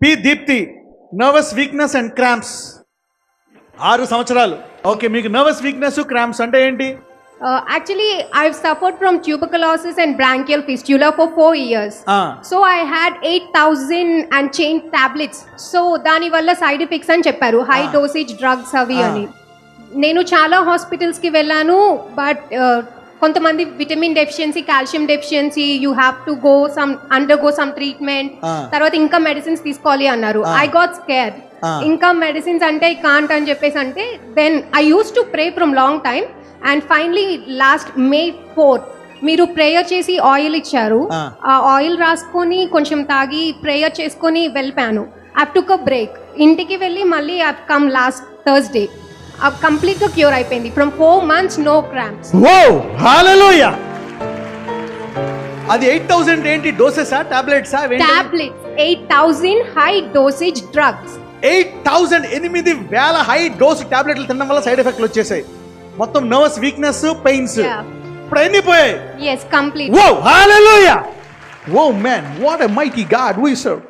P Deepti, nervous weakness and cramps. 6 సంవత్సరాలు. Okay, మీకు nervous weakness cramps అంటే ఏంటి? Actually, I've suffered from tuberculosis and branchial fistula for 4 years. So I had 8,000 and change tablets. So దాని వల్ల side effects అని చెప్పారు, high dosage drugs అవి అని. నేను చాలా హాస్పిటల్స్కి వెళ్ళాను, బట్ కొంతమంది vitamin deficiency, calcium deficiency, you have to go undergo some treatment, తర్వాత ఇంకా మెడిసిన్స్ తీసుకోవాలి అన్నారు. I got scared. ఇంకా మెడిసిన్స్ అంటే కాంట్ అని చెప్పేసి అంటే, then I use to pray from long time. And finally last May 4th మీరు ప్రేయర్ చేసి ఆయిల్ ఇచ్చారు. ఆ ఆయిల్ రాసుకొని కొంచెం తాగి ప్రేయర్ చేసుకొని వెళ్ళిపోయాను. I took a break. ఇంటికి వెళ్ళి మళ్ళీ I come last Thursday. Complete గా క్యూర్ అయిపోయింది. From 4 months no cramps. Wow, hallelujah. అది 8,000 ఏంటి? డోసెసా, టాబ్లెట్సా? Tablets 8,000 high dosage drugs. 8,000 8,000 high dose టాబ్లెట్లు తినడం వల్ల సైడ్ ఎఫెక్ట్లు వచ్చేసాయి. మొత్తం నర్వస్ వీక్నెస్, పెయిన్స్ ఇప్పుడు అన్ని పోయాయి. yes, complete. Wow, hallelujah. Oh man, what a mighty God we serve.